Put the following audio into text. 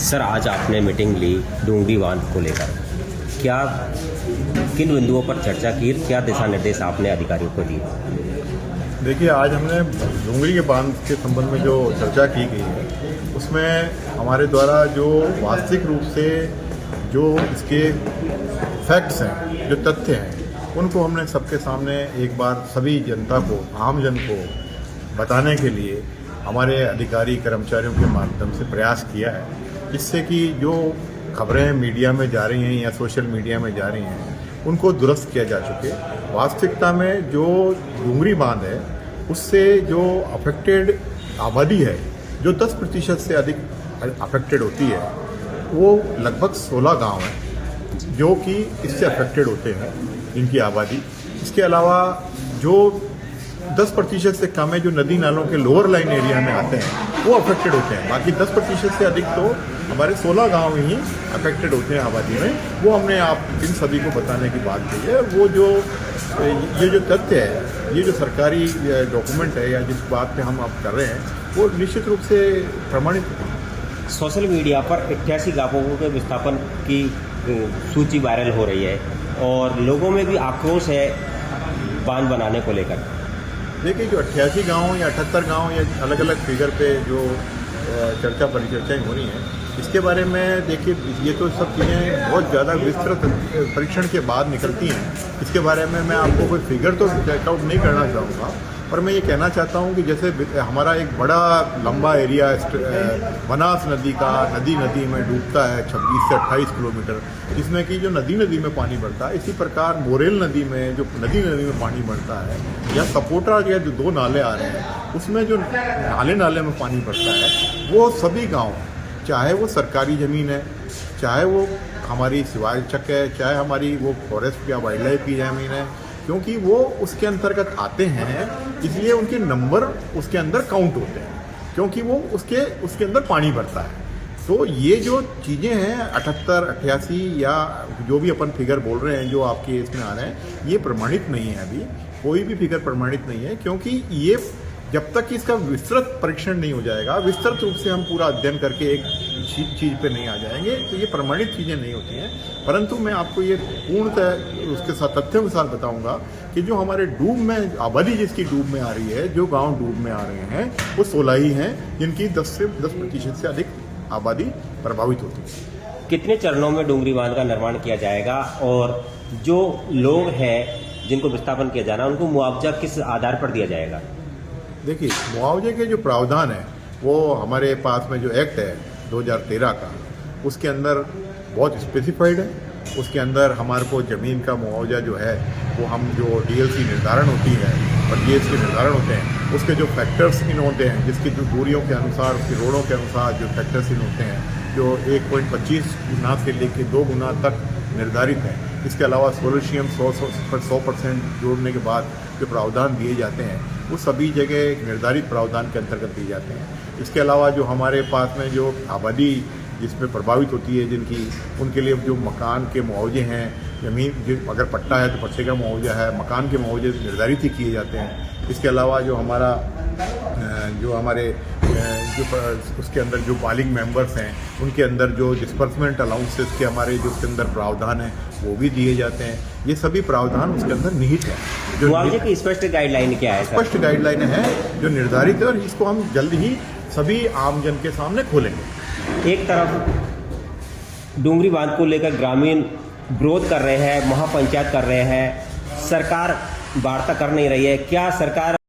Sir, आज आपने meeting ली डूंगरी बांध को लेकर, क्या किन बिंदुओं पर चर्चा की, क्या दिशा निर्देश आपने अधिकारियों को दिए? देखिए, आज हमने डूंगरी के बांध के संबंध में जो चर्चा की गई है उसमें हमारे द्वारा जो वास्तविक रूप से जो इसके फैक्ट्स हैं, जो तथ्य हैं, उनको हमने सबके सामने एक बार सभी जनता को, आम जन को बताने के लिए हमारे अधिकारी कर्मचारियों के माध्यम से प्रयास किया है, जिससे कि जो खबरें मीडिया में जा रही हैं या सोशल मीडिया में जा रही हैं उनको दुरुस्त किया जा चुके। वास्तविकता में जो डूंगरी बांध है उससे जो अफेक्टेड आबादी है, जो 10% से अधिक अफेक्टेड होती है, वो लगभग 16 गांव हैं जो कि इससे अफेक्टेड होते हैं, इनकी आबादी। इसके अलावा जो 10% से कम है, जो नदी नालों के लोअर लाइन एरिया में आते हैं, वो अफेक्टेड होते हैं। बाकी 10% से अधिक तो हमारे 16 गांव ही अफेक्टेड होते हैं आबादी में। वो हमने आप इन सभी को बताने की बात की है। वो जो ये जो तथ्य है, ये जो सरकारी डॉक्यूमेंट है या जिस बात पे हम अब कर रहे हैं, वो निश्चित रूप से प्रमाणित है। सोशल मीडिया पर 88 गांवों के विस्थापन की सूची वायरल हो रही है और लोगों में भी आक्रोश है बांध बनाने को लेकर। देखिए, जो 88 गाँव या 78 गाँव या अलग अलग फिगर पे जो चर्चा परिचर्चाएँ हो रही हैं, इसके बारे में देखिए, ये तो सब चीज़ें बहुत ज़्यादा विस्तृत परीक्षण के बाद निकलती हैं। इसके बारे में मैं आपको कोई फिगर तो चेकआउट नहीं करना चाहूँगा, पर मैं ये कहना चाहता हूँ कि जैसे हमारा एक बड़ा लंबा एरिया बनास नदी का नदी में डूबता है 26 से 28 किलोमीटर, जिसमें कि जो नदी में पानी बढ़ता है। इसी प्रकार मोरेल नदी में जो नदी में पानी बढ़ता है, या सपोटा या जो 2 नाले आ रहे हैं उसमें जो नाले में पानी बढ़ता है, वो सभी गाँव, चाहे वो सरकारी ज़मीन है, चाहे वो हमारी सिवाय चक है, चाहे हमारी वो फॉरेस्ट या वाइल्ड लाइफ की ज़मीन है, क्योंकि वो उसके अंतर्गत आते हैं, इसलिए उनके नंबर उसके अंदर काउंट होते हैं, क्योंकि वो उसके अंदर पानी भरता है। तो ये जो चीज़ें हैं 78, 88 या जो भी अपन फिगर बोल रहे हैं, जो आपके इसमें आ रहे हैं, ये प्रमाणित नहीं है। अभी कोई भी फिगर प्रमाणित नहीं है, क्योंकि ये जब तक इसका विस्तृत परीक्षण नहीं हो जाएगा, विस्तृत रूप से हम पूरा अध्ययन करके एक चीज़ पे नहीं आ जाएंगे, तो ये प्रमाणित चीज़ें नहीं होती हैं। परंतु मैं आपको ये पूर्णतः उसके साथ तथ्यों के साथ बताऊंगा कि जो हमारे डूब में आबादी जिसकी डूब में आ रही है, जो गांव डूब में आ रहे हैं, वो 16 ही हैं जिनकी 10% से अधिक आबादी प्रभावित होती है। कितने चरणों में डूंगरी बांध का निर्माण किया जाएगा और जो लोग हैं जिनको विस्थापन किया जाना, उनको मुआवजा किस आधार पर दिया जाएगा? देखिए, मुआवजे के जो प्रावधान है वो हमारे पास में जो एक्ट है 2013 का, उसके अंदर बहुत स्पेसिफाइड है। उसके अंदर हमारे को ज़मीन का मुआवजा जो है वो हम जो डीएलसी निर्धारण होती है और जीएसटी निर्धारण होते हैं, उसके जो फैक्टर्स इन होते हैं, जिसकी जो दूरियों के अनुसार, उसकी रोडों के अनुसार जो फैक्टर्स इन होते हैं, जो 1.25 गुना से लेकर 2 गुना तक निर्धारित है। इसके अलावा सोल्यूशियम 100% जोड़ने के बाद जो प्रावधान दिए जाते हैं, वो सभी जगह निर्धारित प्रावधान के अंतर्गत दिए जाते हैं। इसके अलावा जो हमारे पास में जो आबादी जिसमें प्रभावित होती है, जिनकी, उनके लिए जो मकान के मुआवजे हैं, ज़मीन अगर पट्टा है तो पट्टे का मुआवजा है, मकान के मुआवजे निर्धारित ही किए जाते हैं। इसके अलावा जो हमारा जो हमारे जो उसके अंदर जो बालिग मेंबर्स हैं, उनके अंदर जो डिस्बर्समेंट अलाउंसेस के हमारे जो उसके अंदर प्रावधान है वो भी दिए जाते हैं। ये सभी प्रावधान उसके अंदर निहित है। जो मुआवजे की स्पष्ट गाइडलाइन क्या है? स्पष्ट गाइडलाइन है जो निर्धारित है, और इसको हम जल्द ही सभी आम जन के सामने खोलेंगे। एक तरफ डूंगरी बांध को लेकर ग्रामीण विरोध कर रहे हैं, महापंचायत कर रहे हैं, सरकार वार्ता कर नहीं रही है। क्या सरकार